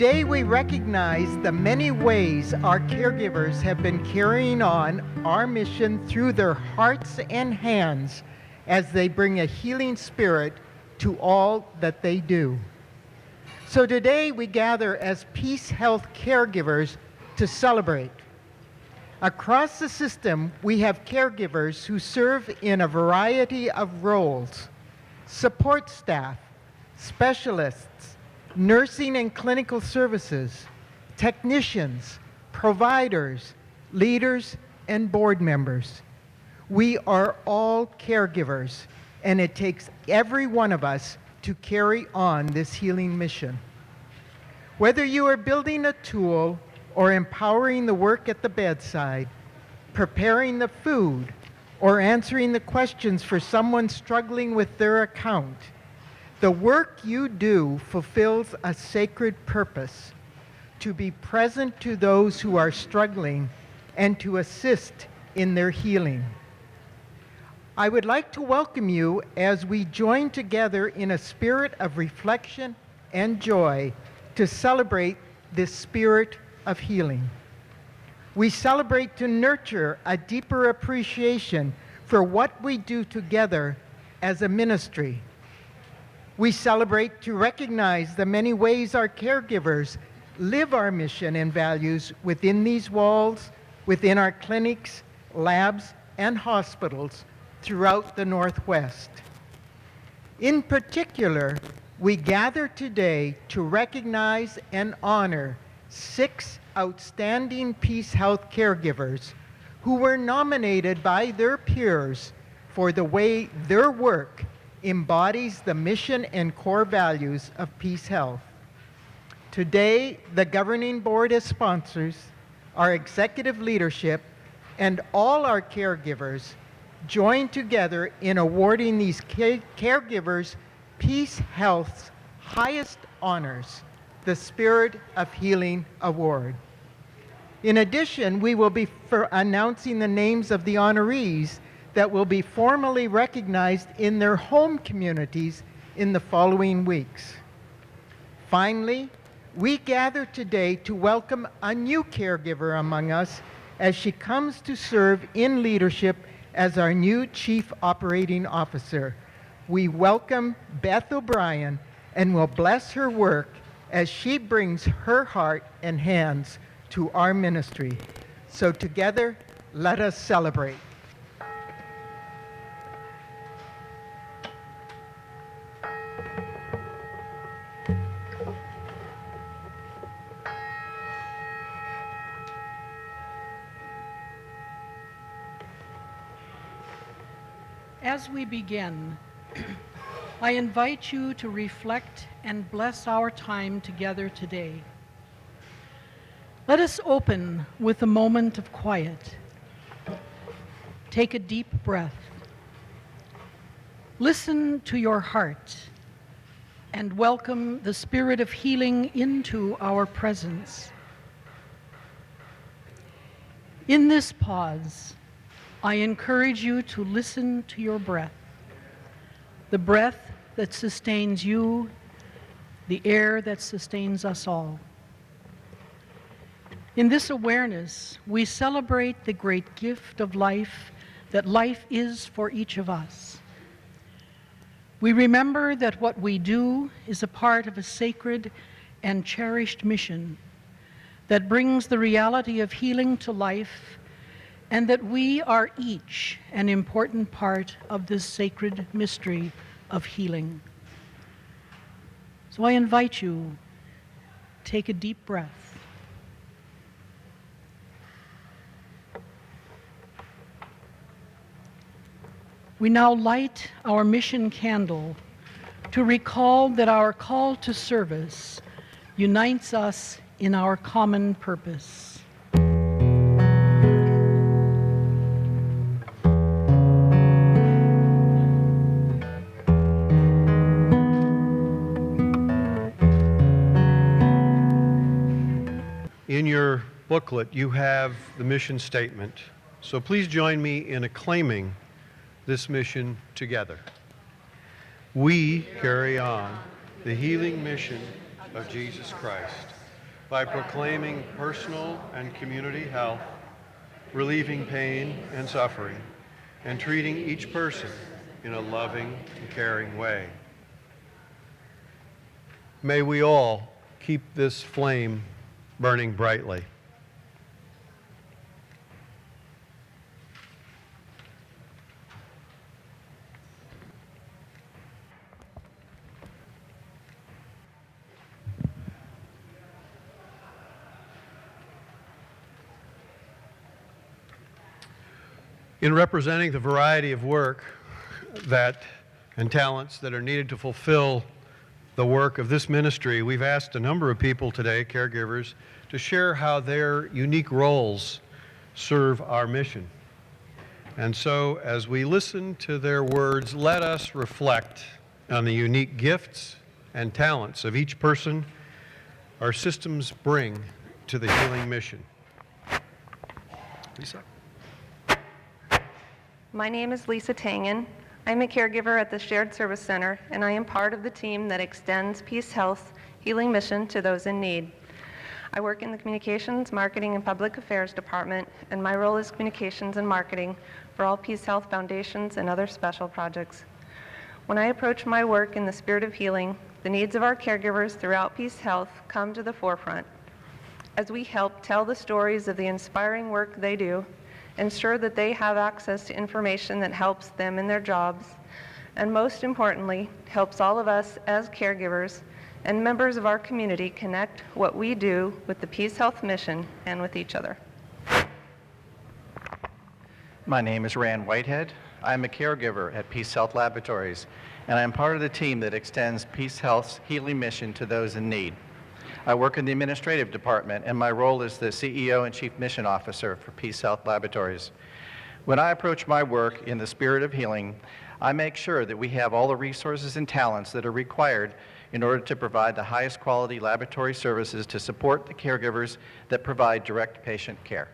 Today we recognize the many ways our caregivers have been carrying on our mission through their hearts and hands as they bring a healing spirit to all that they do. So today we gather as PeaceHealth caregivers to celebrate. Across the system, we have caregivers who serve in a variety of roles: support staff, specialists, nursing and clinical services, technicians, providers, leaders, and board members. We are all caregivers, and it takes every one of us to carry on this healing mission. Whether you are building a tool or empowering the work at the bedside, preparing the food, or answering the questions for someone struggling with their account, the work you do fulfills a sacred purpose: to be present to those who are struggling and to assist in their healing. I would like to welcome you as we join together in a spirit of reflection and joy to celebrate this spirit of healing. We celebrate to nurture a deeper appreciation for what we do together as a ministry. We celebrate to recognize the many ways our caregivers live our mission and values within these walls, within our clinics, labs, and hospitals throughout the Northwest. In particular, we gather today to recognize and honor 6 outstanding PeaceHealth caregivers who were nominated by their peers for the way their work embodies the mission and core values of PeaceHealth. Today, the governing board as sponsors, our executive leadership, and all our caregivers join together in awarding these caregivers PeaceHealth's highest honors, the Spirit of Healing Award. In addition, we will be announcing the names of the honorees that will be formally recognized in their home communities in the following weeks. Finally, we gather today to welcome a new caregiver among us as she comes to serve in leadership as our new Chief Operating Officer. We welcome Beth O'Brien and will bless her work as she brings her heart and hands to our ministry. So together, let us celebrate. As we begin, I invite you to reflect and bless our time together today. Let us open with a moment of quiet. Take a deep breath. Listen to your heart and welcome the spirit of healing into our presence. In this pause, I encourage you to listen to your breath, the breath that sustains you, the air that sustains us all. In this awareness, we celebrate the great gift of life that life is for each of us. We remember that what we do is a part of a sacred and cherished mission that brings the reality of healing to life, and that we are each an important part of this sacred mystery of healing. So I invite you, take a deep breath. We now light our mission candle to recall that our call to service unites us in our common purpose. In your booklet, you have the mission statement. So please join me in acclaiming this mission together. We carry on the healing mission of Jesus Christ by proclaiming personal and community health, relieving pain and suffering, and treating each person in a loving and caring way. May we all keep this flame burning brightly. In representing the variety of work and talents that are needed to fulfill the work of this ministry, we've asked a number of people today, caregivers, to share how their unique roles serve our mission. And so, as we listen to their words, let us reflect on the unique gifts and talents of each person our systems bring to the healing mission. Lisa. My name is Lisa Tangen. I'm a caregiver at the Shared Service Center, and I am part of the team that extends PeaceHealth's healing mission to those in need. I work in the Communications, Marketing, and Public Affairs Department, and my role is communications and marketing for all PeaceHealth foundations and other special projects. When I approach my work in the spirit of healing, the needs of our caregivers throughout PeaceHealth come to the forefront. As we help tell the stories of the inspiring work they do, ensure that they have access to information that helps them in their jobs, and most importantly, helps all of us as caregivers and members of our community connect what we do with the PeaceHealth mission and with each other. My name is Rand Whitehead. I'm a caregiver at PeaceHealth Laboratories, and I'm part of the team that extends PeaceHealth's healing mission to those in need. I work in the administrative department, and my role is the CEO and Chief Mission Officer for PeaceHealth Laboratories. When I approach my work in the spirit of healing, I make sure that we have all the resources and talents that are required in order to provide the highest quality laboratory services to support the caregivers that provide direct patient care.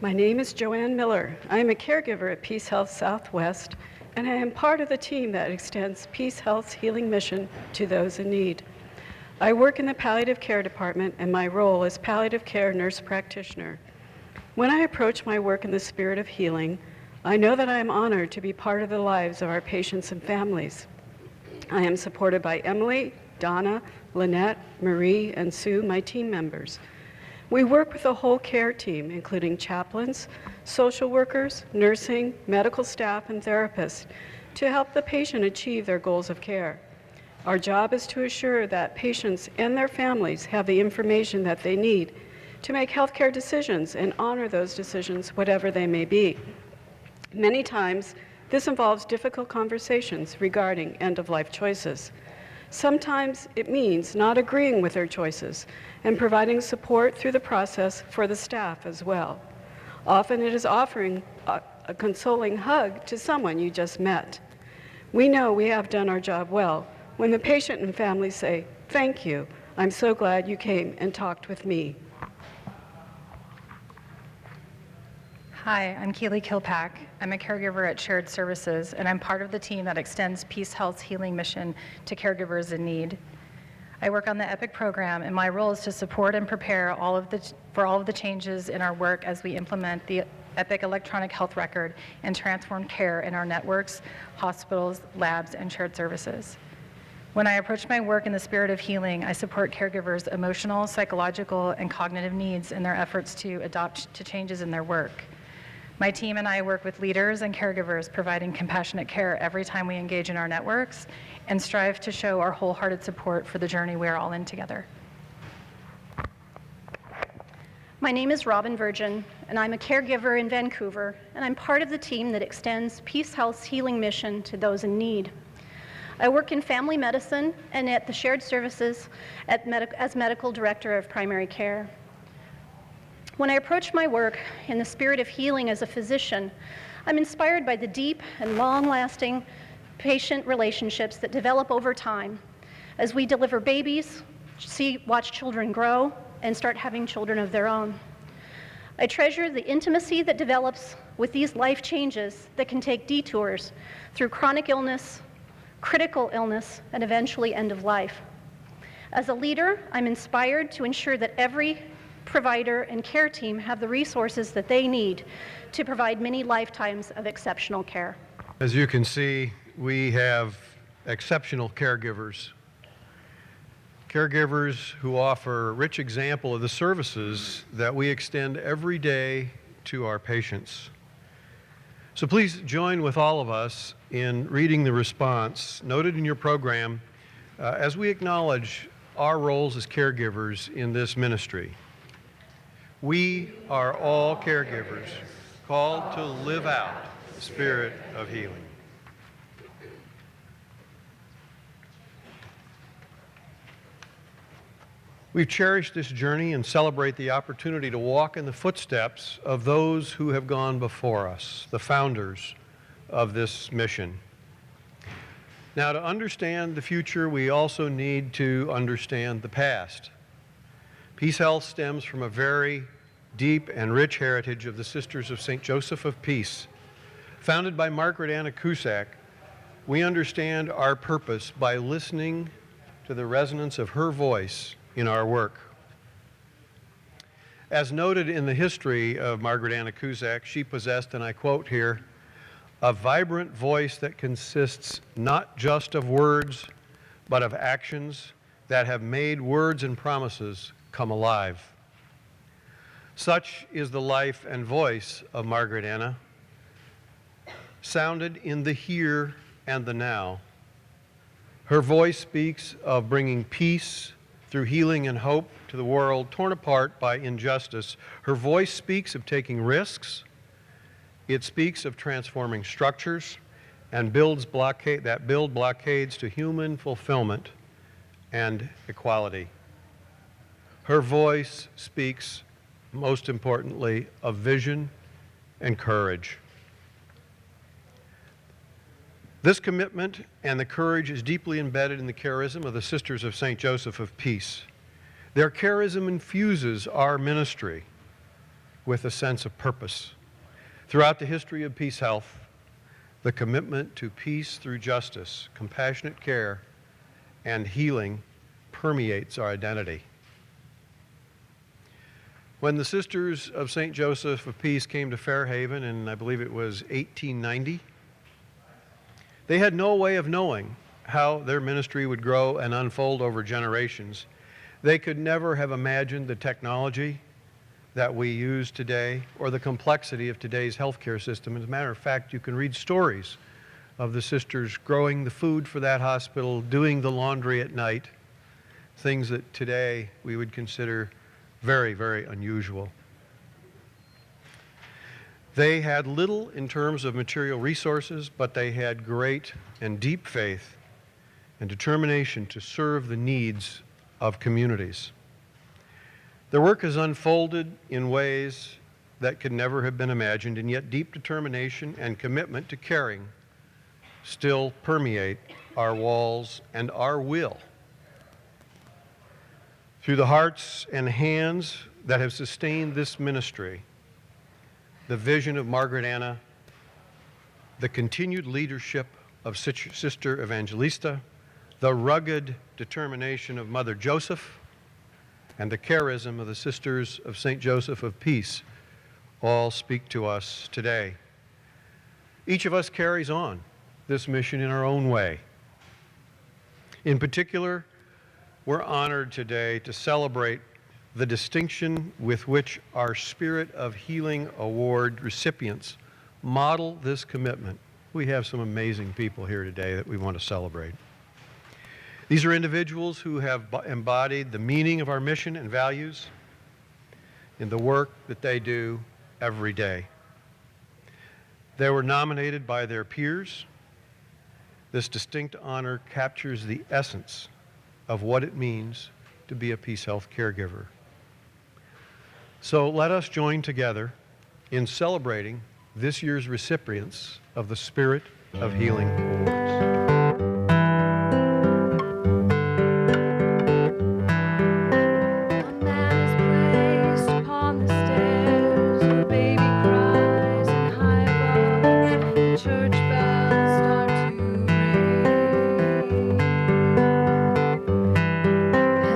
My name is Joanne Miller. I am a caregiver at PeaceHealth Southwest, and I am part of the team that extends PeaceHealth's healing mission to those in need. I work in the palliative care department, and my role is palliative care nurse practitioner. When I approach my work in the spirit of healing, I know that I am honored to be part of the lives of our patients and families. I am supported by Emily, Donna, Lynette, Marie, and Sue, my team members. We work with the whole care team, including chaplains, social workers, nursing, medical staff, and therapists, to help the patient achieve their goals of care. Our job is to assure that patients and their families have the information that they need to make healthcare decisions and honor those decisions, whatever they may be. Many times, this involves difficult conversations regarding end-of-life choices. Sometimes it means not agreeing with their choices and providing support through the process for the staff as well. Often it is offering a consoling hug to someone you just met. We know we have done our job well when the patient and family say, "Thank you, I'm so glad you came and talked with me." Hi, I'm Keely Kilpack. I'm a caregiver at Shared Services, and I'm part of the team that extends PeaceHealth's healing mission to caregivers in need. I work on the EPIC program, and my role is to support and prepare for all of the changes in our work as we implement the EPIC electronic health record and transform care in our networks, hospitals, labs, and shared services. When I approach my work in the spirit of healing, I support caregivers' emotional, psychological, and cognitive needs in their efforts to adapt to changes in their work. My team and I work with leaders and caregivers, providing compassionate care every time we engage in our networks, and strive to show our wholehearted support for the journey we are all in together. My name is Robin Virgin, and I'm a caregiver in Vancouver, and I'm part of the team that extends PeaceHealth's healing mission to those in need. I work in family medicine and at the Shared Services as Medical Director of Primary Care. When I approach my work in the spirit of healing as a physician, I'm inspired by the deep and long-lasting patient relationships that develop over time as we deliver babies, watch children grow, and start having children of their own. I treasure the intimacy that develops with these life changes that can take detours through chronic illness, critical illness, and eventually end of life. As a leader, I'm inspired to ensure that every provider and care team have the resources that they need to provide many lifetimes of exceptional care. As you can see, we have exceptional caregivers. Caregivers who offer a rich example of the services that we extend every day to our patients. So please join with all of us in reading the response noted in your program as we acknowledge our roles as caregivers in this ministry. We are all caregivers called to live out the spirit of healing. We've cherished this journey and celebrate the opportunity to walk in the footsteps of those who have gone before us, the founders of this mission. Now, to understand the future, we also need to understand the past. PeaceHealth stems from a very deep and rich heritage of the Sisters of St. Joseph of Peace. Founded by Margaret Anna Cusack, we understand our purpose by listening to the resonance of her voice in our work. As noted in the history of Margaret Anna Cusack, she possessed, and I quote here, a vibrant voice that consists not just of words, but of actions that have made words and promises come alive. Such is the life and voice of Margaret Anna, sounded in the here and the now. Her voice speaks of bringing peace through healing and hope to the world torn apart by injustice. Her voice speaks of taking risks. It speaks of transforming structures and build blockades to human fulfillment and equality. Her voice speaks, most importantly, of vision and courage. This commitment and the courage is deeply embedded in the charism of the Sisters of St. Joseph of Peace. Their charism infuses our ministry with a sense of purpose. Throughout the history of PeaceHealth, the commitment to peace through justice, compassionate care, and healing permeates our identity. When the Sisters of St. Joseph of Peace came to Fairhaven in, I believe it was 1890, they had no way of knowing how their ministry would grow and unfold over generations. They could never have imagined the technology that we use today or the complexity of today's healthcare system. As a matter of fact, you can read stories of the sisters growing the food for that hospital, doing the laundry at night, things that today we would consider very, very unusual. They had little in terms of material resources, but they had great and deep faith and determination to serve the needs of communities. Their work has unfolded in ways that could never have been imagined, and yet deep determination and commitment to caring still permeate our walls and our will. Through the hearts and hands that have sustained this ministry, the vision of Margaret Anna, the continued leadership of Sister Evangelista, the rugged determination of Mother Joseph, and the charism of the Sisters of St. Joseph of Peace all speak to us today. Each of us carries on this mission in our own way. In particular, we're honored today to celebrate the distinction with which our Spirit of Healing Award recipients model this commitment. We have some amazing people here today that we want to celebrate. These are individuals who have embodied the meaning of our mission and values in the work that they do every day. They were nominated by their peers. This distinct honor captures the essence of what it means to be a PeaceHealth caregiver. So let us join together in celebrating this year's recipients of the Spirit of Healing Awards. As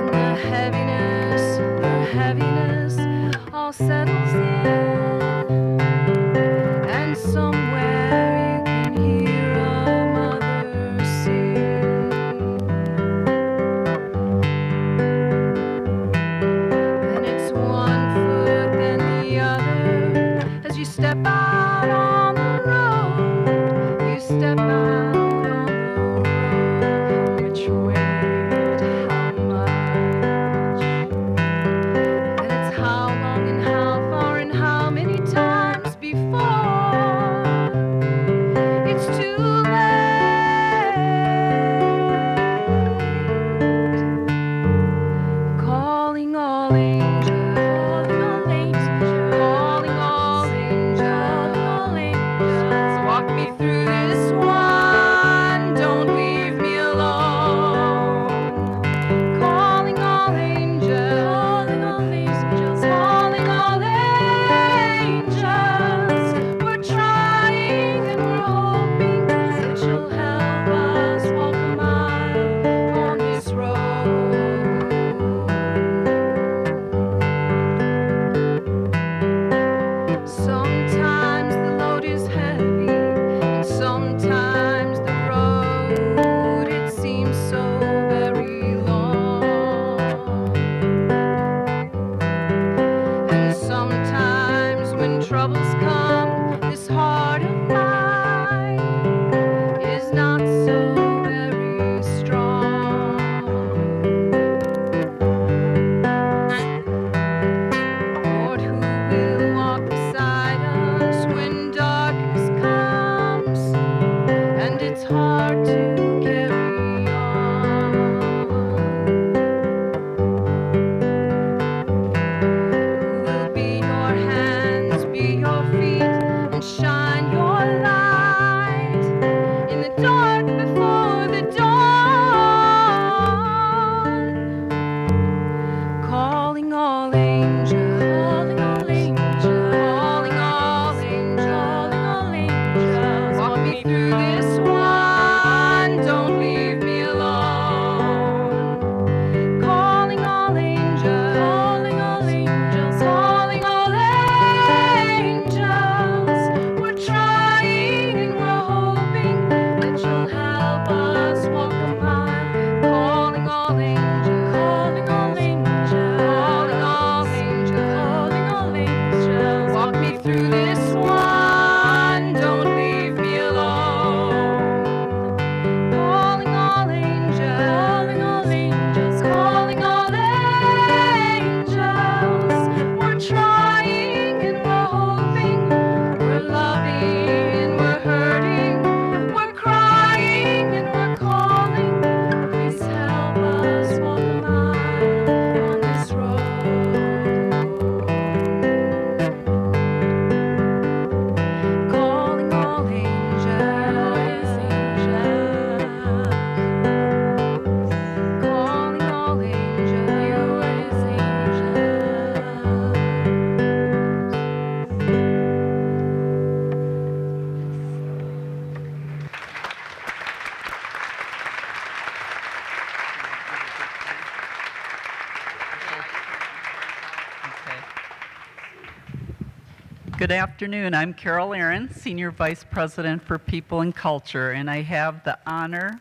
Good afternoon. I'm Carol Aaron, Senior Vice President for People and Culture, and I have the honor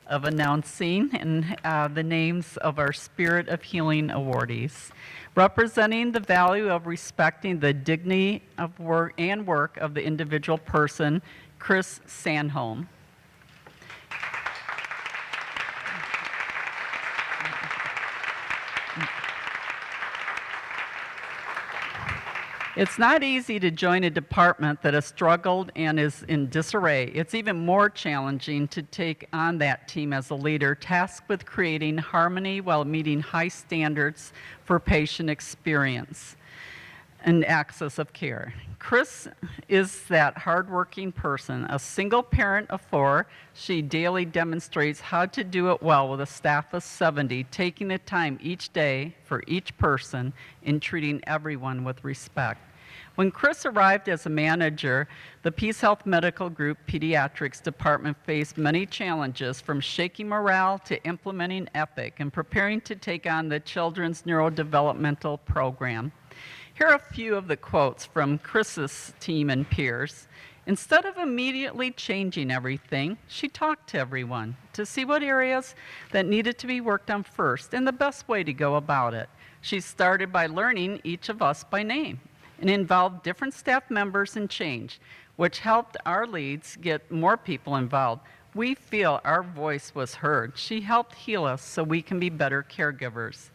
of announcing the names of our Spirit of Healing awardees. Representing the value of respecting the dignity of work of the individual person, Chris Sandholm. It's not easy to join a department that has struggled and is in disarray. It's even more challenging to take on that team as a leader, tasked with creating harmony while meeting high standards for patient experience and access of care. Chris is that hardworking person. A single parent of 4, she daily demonstrates how to do it well with a staff of 70, taking the time each day for each person and treating everyone with respect. When Chris arrived as a manager, the PeaceHealth Medical Group Pediatrics Department faced many challenges, from shaking morale to implementing EPIC and preparing to take on the Children's Neurodevelopmental Program. Here are a few of the quotes from Chris's team and peers. Instead of immediately changing everything, she talked to everyone to see what areas that needed to be worked on first and the best way to go about it. She started by learning each of us by name and involved different staff members in change, which helped our leads get more people involved. We feel our voice was heard. She helped heal us so we can be better caregivers.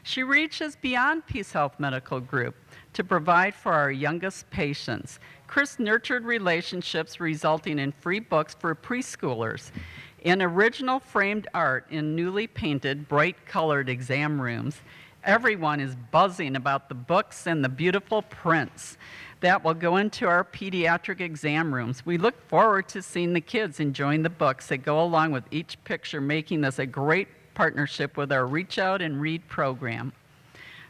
She reaches beyond PeaceHealth Medical Group to provide for our youngest patients. Chris nurtured relationships resulting in free books for preschoolers and original framed art in newly painted, bright-colored exam rooms. Everyone is buzzing about the books and the beautiful prints that will go into our pediatric exam rooms. We look forward to seeing the kids enjoying the books that go along with each picture, making this a great partnership with our Reach Out and Read program.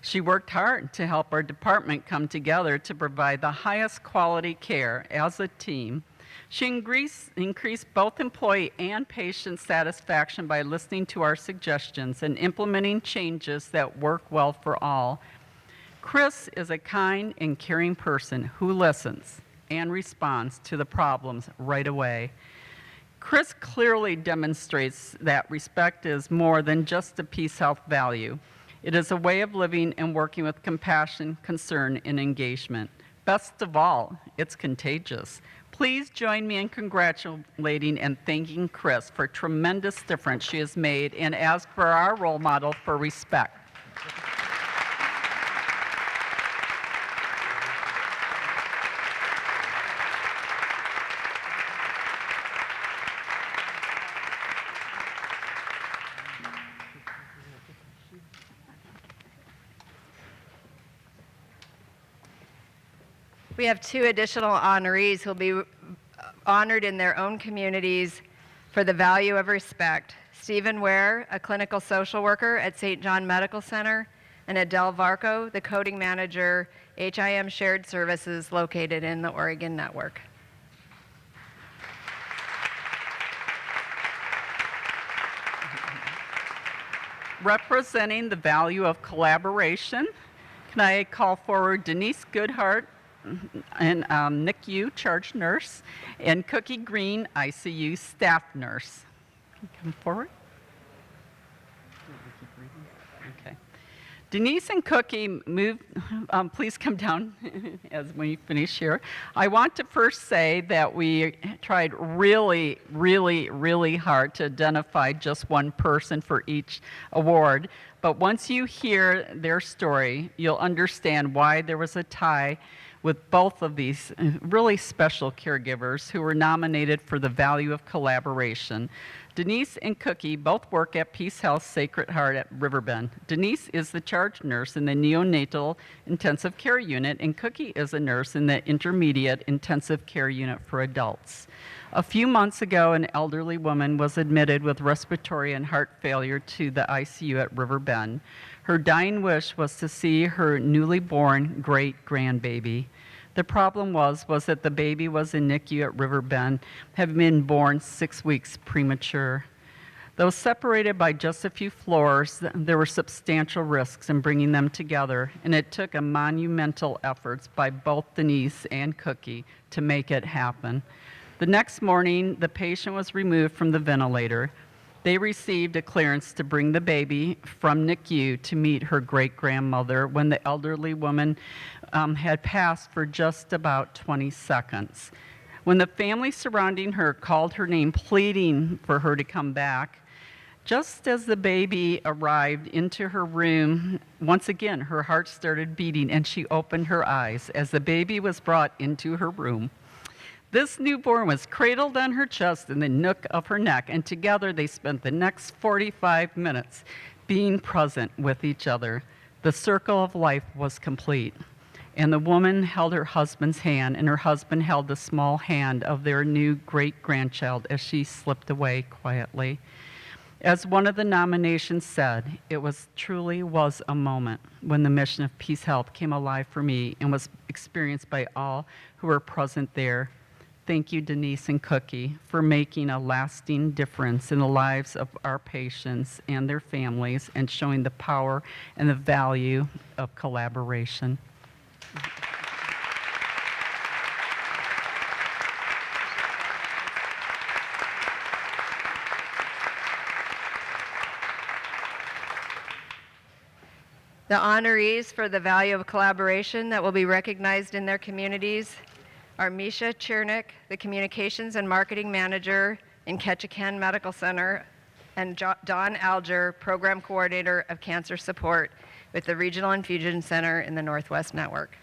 She worked hard to help our department come together to provide the highest quality care as a team. She increased both employee and patient satisfaction by listening to our suggestions and implementing changes that work well for all. Chris is a kind and caring person who listens and responds to the problems right away. Chris clearly demonstrates that respect is more than just a PeaceHealth value. It is a way of living and working with compassion, concern, and engagement. Best of all, it's contagious. Please join me in congratulating and thanking Chris for tremendous difference she has made and as for our role model for respect. We have 2 additional honorees who will be honored in their own communities for the value of respect. Stephen Ware, a clinical social worker at St. John Medical Center, and Adele Varco, the coding manager, HIM Shared Services located in the Oregon Network. Representing the value of collaboration, can I call forward Denise Goodhart, and NICU charge nurse, and Cookie Green, ICU staff nurse. Can you come forward? Okay. Denise and Cookie, please come down as we finish here. I want to first say that we tried really, really, really hard to identify just one person for each award. But once you hear their story, you'll understand why there was a tie with both of these really special caregivers who were nominated for the value of collaboration. Denise and Cookie both work at PeaceHealth Sacred Heart at Riverbend. Denise is the charge nurse in the neonatal intensive care unit, and Cookie is a nurse in the intermediate intensive care unit for adults. A few months ago, an elderly woman was admitted with respiratory and heart failure to the ICU at Riverbend. Her dying wish was to see her newly born great-grandbaby. The problem was that the baby was in NICU at Riverbend, having been born 6 weeks premature. Though separated by just a few floors, there were substantial risks in bringing them together, and it took a monumental efforts by both Denise and Cookie to make it happen. The next morning, the patient was removed from the ventilator. They received a clearance to bring the baby from NICU to meet her great-grandmother when the elderly woman had passed for just about 20 seconds. When the family surrounding her called her name, pleading for her to come back, just as the baby arrived into her room, once again, her heart started beating and she opened her eyes as the baby was brought into her room. This newborn was cradled on her chest in the nook of her neck, and together they spent the next 45 minutes being present with each other. The circle of life was complete. And the woman held her husband's hand, and her husband held the small hand of their new great-grandchild as she slipped away quietly. As one of the nominations said, it truly was a moment when the mission of PeaceHealth came alive for me and was experienced by all who were present there. Thank you, Denise and Cookie, for making a lasting difference in the lives of our patients and their families and showing the power and the value of collaboration. The honorees for the value of collaboration that will be recognized in their communities are Misha Chernick, the Communications and Marketing Manager in Ketchikan Medical Center, and Don Alger, Program Coordinator of Cancer Support with the Regional Infusion Center in the Northwest Network.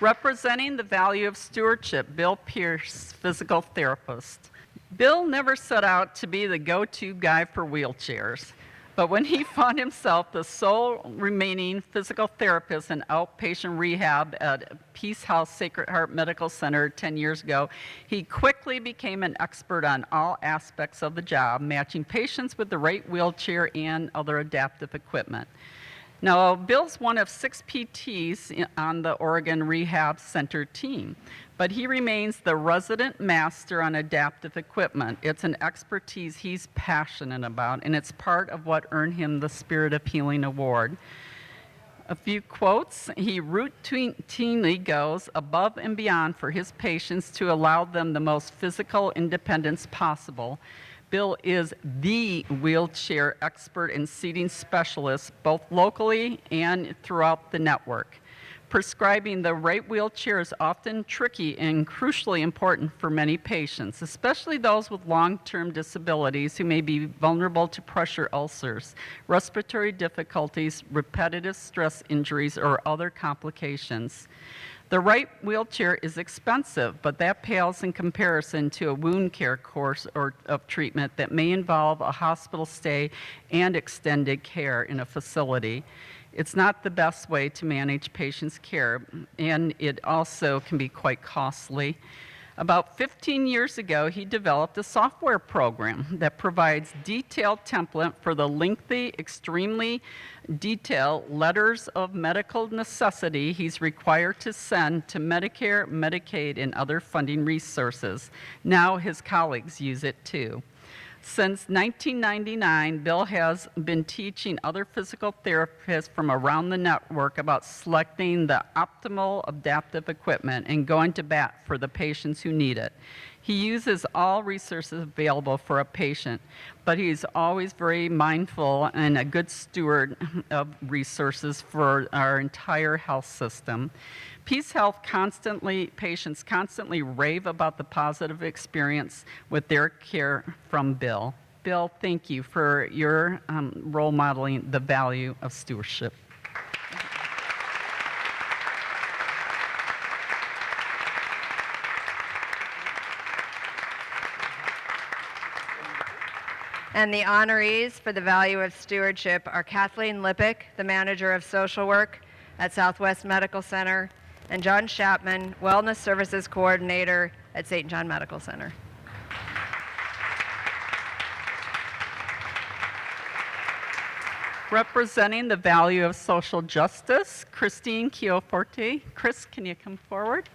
Representing the value of stewardship, Bill Pierce, physical therapist. Bill never set out to be the go-to guy for wheelchairs, but when he found himself the sole remaining physical therapist in outpatient rehab at PeaceHealth Sacred Heart Medical Center 10 years ago, he quickly became an expert on all aspects of the job, matching patients with the right wheelchair and other adaptive equipment. Now, Bill's one of 6 PTs on the Oregon Rehab Center team, but he remains the resident master on adaptive equipment. It's an expertise he's passionate about, and it's part of what earned him the Spirit of Healing Award. A few quotes. He routinely goes above and beyond for his patients to allow them the most physical independence possible. Bill is the wheelchair expert and seating specialist, both locally and throughout the network. Prescribing the right wheelchair is often tricky and crucially important for many patients, especially those with long-term disabilities who may be vulnerable to pressure ulcers, respiratory difficulties, repetitive stress injuries, or other complications. The right wheelchair is expensive, but that pales in comparison to a wound care course of treatment that may involve a hospital stay and extended care in a facility. It's not the best way to manage patients' care, and it also can be quite costly. About 15 years ago, he developed a software program that provides detailed template for the lengthy, extremely detailed letters of medical necessity he's required to send to Medicare, Medicaid, and other funding resources. Now his colleagues use it too. Since 1999, Bill has been teaching other physical therapists from around the network about selecting the optimal adaptive equipment and going to bat for the patients who need it. He uses all resources available for a patient, but he's always very mindful and a good steward of resources for our entire health system. PeaceHealth patients constantly rave about the positive experience with their care from Bill. Bill, thank you for your role modeling the value of stewardship. And the honorees for the value of stewardship are Kathleen Lippick, the Manager of Social Work at Southwest Medical Center, and John Chapman, Wellness Services Coordinator at St. John Medical Center. Representing the value of social justice, Christine Chioforte. Chris, can you come forward?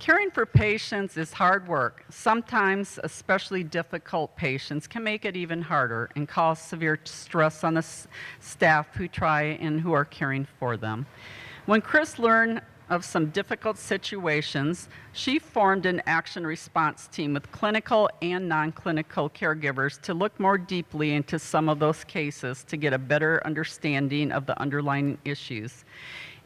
Caring for patients is hard work. Sometimes, especially difficult patients can make it even harder and cause severe stress on the staff who try and who are caring for them. When Chris learned of some difficult situations, she formed an action response team with clinical and non-clinical caregivers to look more deeply into some of those cases to get a better understanding of the underlying issues.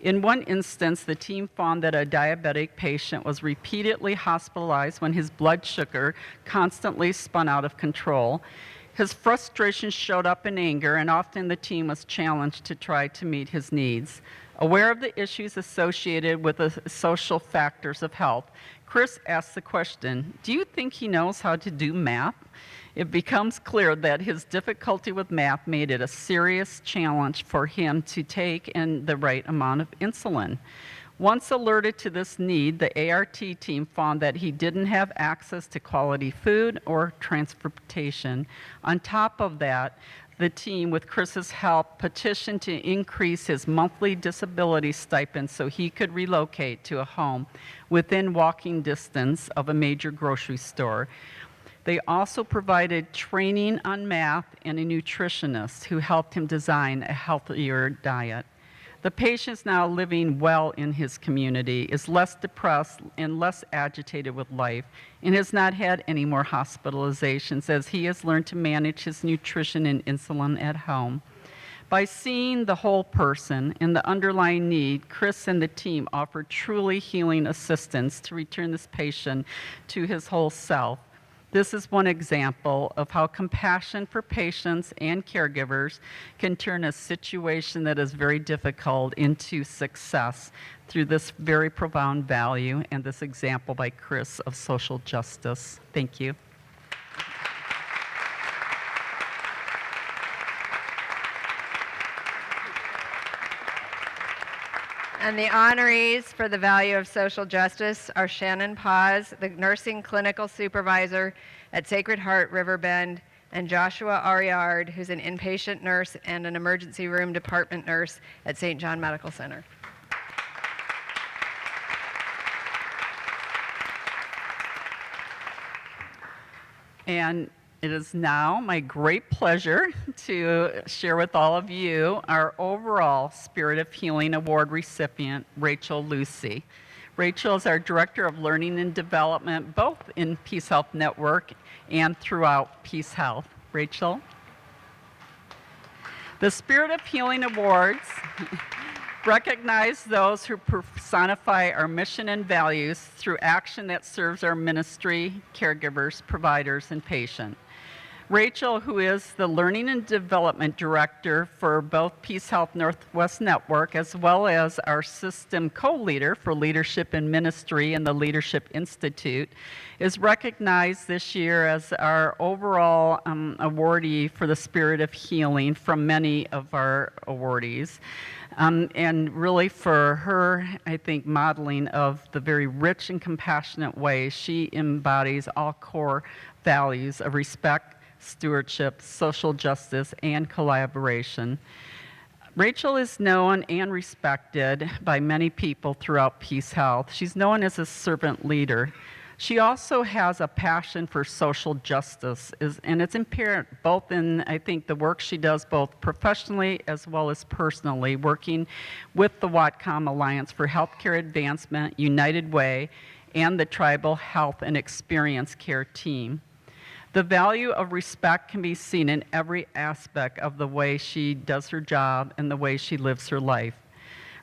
In one instance, the team found that a diabetic patient was repeatedly hospitalized when his blood sugar constantly spun out of control. His frustration showed up in anger, and often the team was challenged to try to meet his needs. Aware of the issues associated with the social factors of health, Chris asked the question, do you think he knows how to do math? It becomes clear that his difficulty with math made it a serious challenge for him to take in the right amount of insulin. Once alerted to this need, the ART team found that he didn't have access to quality food or transportation. On top of that, the team, with Chris's help, petitioned to increase his monthly disability stipend so he could relocate to a home within walking distance of a major grocery store. They also provided training on math and a nutritionist who helped him design a healthier diet. The patient is now living well in his community, is less depressed and less agitated with life, and has not had any more hospitalizations as he has learned to manage his nutrition and insulin at home. By seeing the whole person and the underlying need, Chris and the team offered truly healing assistance to return this patient to his whole self. This is one example of how compassion for patients and caregivers can turn a situation that is very difficult into success through this very profound value and this example by Chris of social justice. Thank you. And the honorees for the value of social justice are Shannon Paz, the nursing clinical supervisor at Sacred Heart Riverbend, and Joshua Ariard, who's an inpatient nurse and an emergency room department nurse at St. John Medical Center. And it is now my great pleasure to share with all of you our overall Spirit of Healing Award recipient, Rachel Lucy. Rachel is our Director of Learning and Development, both in PeaceHealth Network and throughout PeaceHealth. Rachel? The Spirit of Healing Awards recognize those who personify our mission and values through action that serves our ministry, caregivers, providers, and patients. Rachel, who is the Learning and Development Director for both PeaceHealth Northwest Network, as well as our system co-leader for Leadership in Ministry and the Leadership Institute, is recognized this year as our overall awardee for the Spirit of Healing from many of our awardees. And really for her, I think, modeling of the very rich and compassionate way she embodies all core values of respect, stewardship, social justice, and collaboration. Rachel is known and respected by many people throughout PeaceHealth. She's known as a servant leader. She also has a passion for social justice, and it's apparent both in, I think, the work she does both professionally as well as personally, working with the Whatcom Alliance for Healthcare Advancement, United Way, and the Tribal Health and Experience Care team. The value of respect can be seen in every aspect of the way she does her job and the way she lives her life.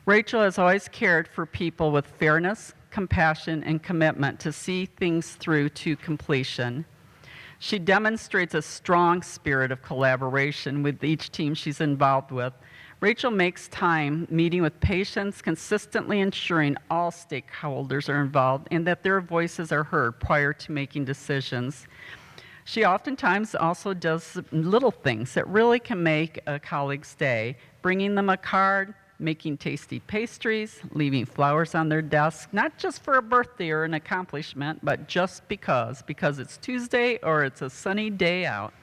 Rachel has always cared for people with fairness, compassion, and commitment to see things through to completion. She demonstrates a strong spirit of collaboration with each team she's involved with. Rachel makes time meeting with patients, consistently ensuring all stakeholders are involved and that their voices are heard prior to making decisions. She oftentimes also does little things that really can make a colleague's day, bringing them a card, making tasty pastries, leaving flowers on their desk, not just for a birthday or an accomplishment, but just because it's Tuesday or it's a sunny day out.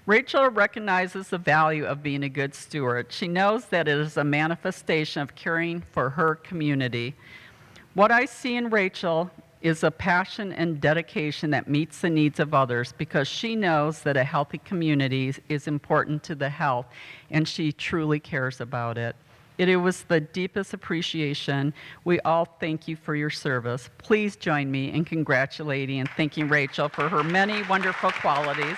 Rachel recognizes the value of being a good steward. She knows that it is a manifestation of caring for her community. What I see in Rachel is a passion and dedication that meets the needs of others because she knows that a healthy community is important to the health, and she truly cares about it. It was the deepest appreciation. We all thank you for your service. Please join me in congratulating and thanking Rachel for her many wonderful qualities.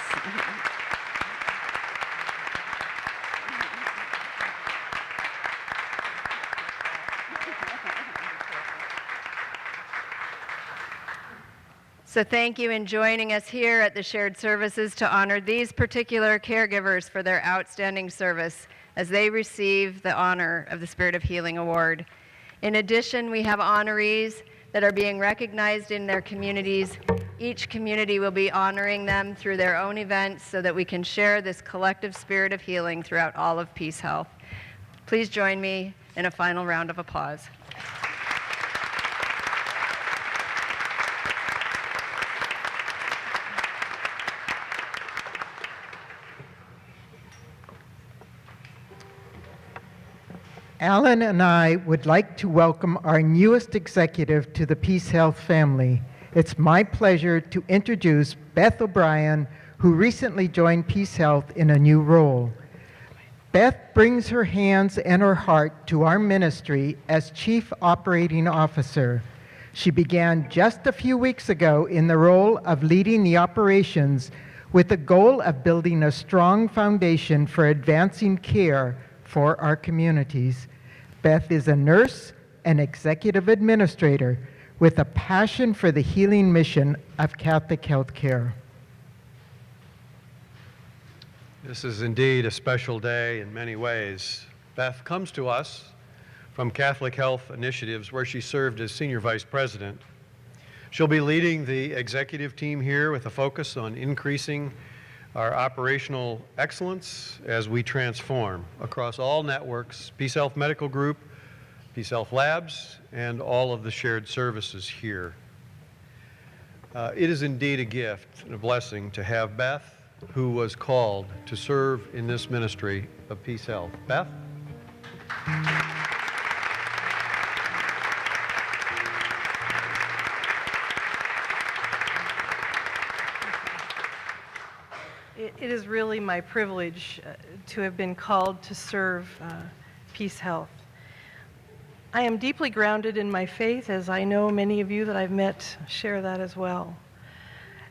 So thank you in joining us here at the Shared Services to honor these particular caregivers for their outstanding service as they receive the honor of the Spirit of Healing Award. In addition, we have honorees that are being recognized in their communities. Each community will be honoring them through their own events so that we can share this collective spirit of healing throughout all of PeaceHealth. Please join me in a final round of applause. Alan and I would like to welcome our newest executive to the PeaceHealth family. It's my pleasure to introduce Beth O'Brien, who recently joined PeaceHealth in a new role. Beth brings her hands and her heart to our ministry as Chief Operating Officer. She began just a few weeks ago in the role of leading the operations with the goal of building a strong foundation for advancing care for our communities. Beth is a nurse and executive administrator with a passion for the healing mission of Catholic healthcare. This is indeed a special day in many ways. Beth comes to us from Catholic Health Initiatives, where she served as Senior Vice President. She'll be leading the executive team here with a focus on increasing our operational excellence as we transform across all networks, PeaceHealth Medical Group, PeaceHealth Labs, and all of the shared services here. It is indeed a gift and a blessing to have Beth, who was called to serve in this ministry of PeaceHealth. Beth? It is really my privilege to have been called to serve PeaceHealth. I am deeply grounded in my faith, as I know many of you that I've met share that as well.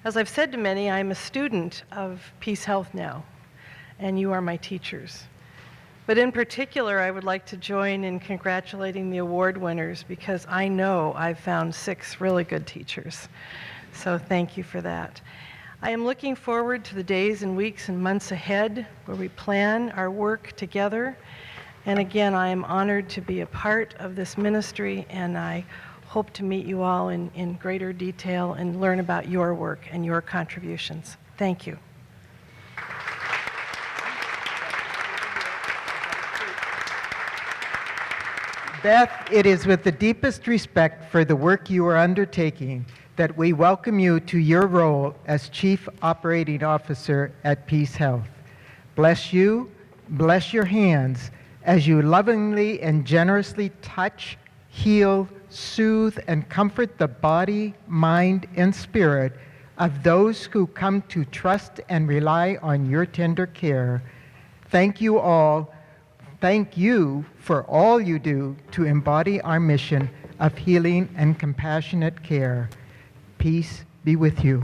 As I've said to many, I'm a student of PeaceHealth now, and you are my teachers. But in particular, I would like to join in congratulating the award winners because I know I've found 6 really good teachers. So thank you for that. I am looking forward to the days and weeks and months ahead where we plan our work together. And again, I am honored to be a part of this ministry, and I hope to meet you all in greater detail and learn about your work and your contributions. Thank you. Beth, it is with the deepest respect for the work you are undertaking that we welcome you to your role as Chief Operating Officer at PeaceHealth. Bless you, bless your hands as you lovingly and generously touch, heal, soothe, and comfort the body, mind, and spirit of those who come to trust and rely on your tender care. Thank you all. Thank you for all you do to embody our mission of healing and compassionate care. Peace be with you.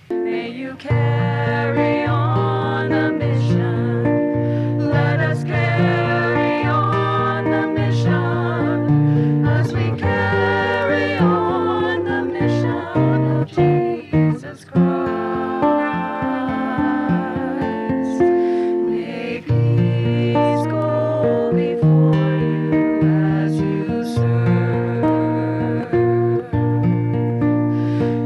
May you carry on the mission. Let us carry on the mission as we carry on the mission of Jesus Christ. May peace go before you as you serve.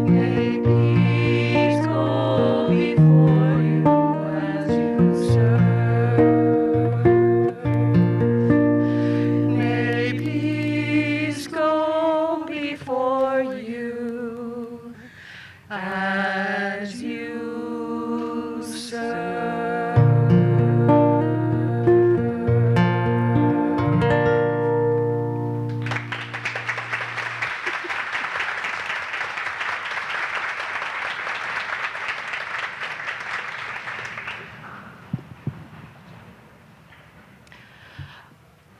May peace go before you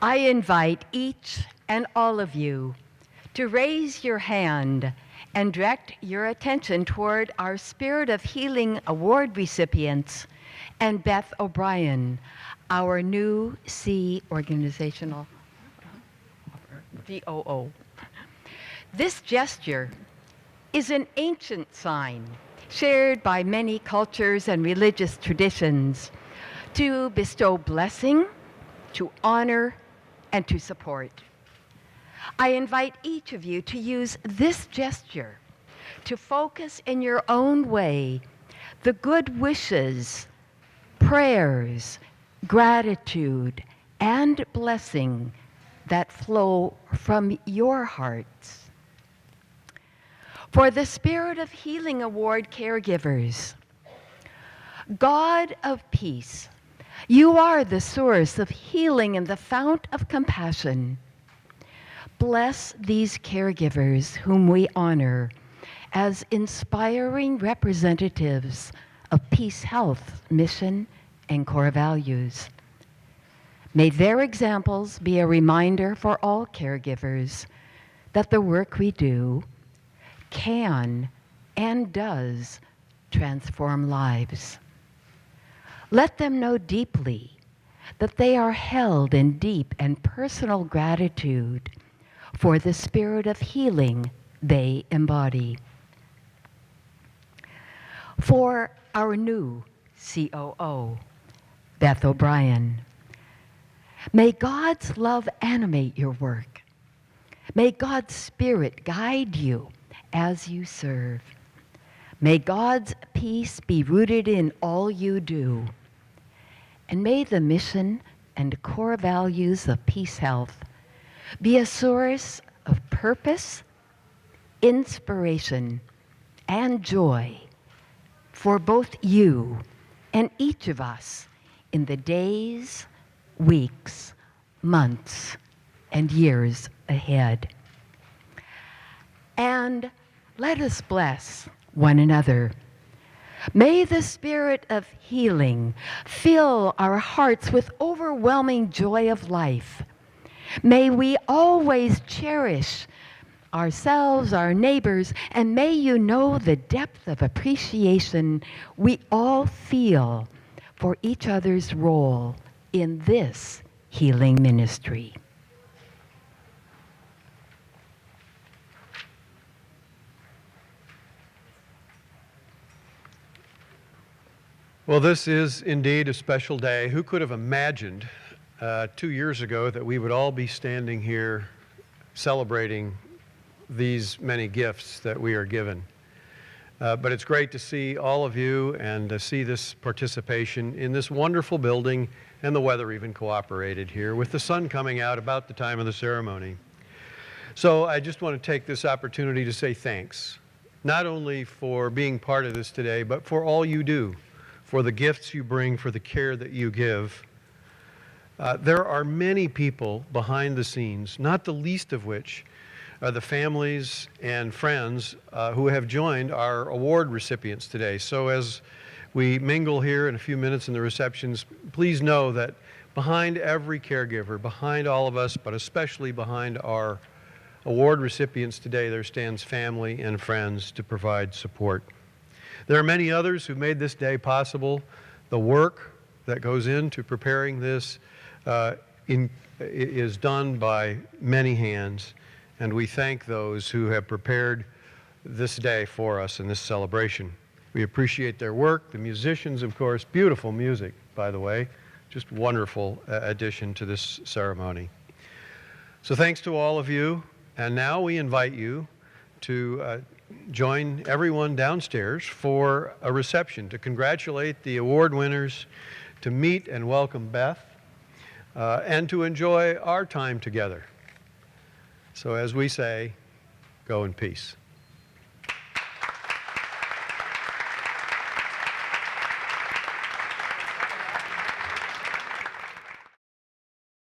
I invite each and all of you to raise your hand and direct your attention toward our Spirit of Healing Award recipients and Beth O'Brien, our new organizational COO. This gesture is an ancient sign shared by many cultures and religious traditions to bestow blessing, to honor, and to support. I invite each of you to use this gesture to focus in your own way the good wishes, prayers, gratitude, and blessing that flow from your hearts. For the Spirit of Healing Award caregivers, God of peace, you are the source of healing and the fount of compassion. Bless these caregivers whom we honor as inspiring representatives of PeaceHealth mission and core values. May their examples be a reminder for all caregivers that the work we do can and does transform lives. Let them know deeply that they are held in deep and personal gratitude for the spirit of healing they embody. For our new COO, Beth O'Brien, may God's love animate your work. May God's Spirit guide you as you serve. May God's peace be rooted in all you do. And may the mission and core values of PeaceHealth be a source of purpose, inspiration, and joy for both you and each of us in the days, weeks, months, and years ahead. And let us bless one another. May the Spirit of healing fill our hearts with overwhelming joy of life. May we always cherish ourselves, our neighbors, and may you know the depth of appreciation we all feel for each other's role in this healing ministry. Well, this is indeed a special day. Who could have imagined 2 years ago that we would all be standing here celebrating these many gifts that we are given? But it's great to see all of you and to see this participation in this wonderful building, and the weather even cooperated here with the sun coming out about the time of the ceremony. So I just want to take this opportunity to say thanks, not only for being part of this today, but for all you do, for the gifts you bring, for the care that you give. There are many people behind the scenes, not the least of which are the families and friends who have joined our award recipients today. So as we mingle here in a few minutes in the receptions, please know that behind every caregiver, behind all of us, but especially behind our award recipients today, there stands family and friends to provide support. There are many others who made this day possible. The work that goes into preparing this is done by many hands, and we thank those who have prepared this day for us in this celebration. We appreciate their work. The musicians, of course, beautiful music, by the way, just wonderful addition to this ceremony. So thanks to all of you, and now we invite you to join everyone downstairs for a reception to congratulate the award winners, to meet and welcome Beth, and to enjoy our time together. So as we say, go in peace.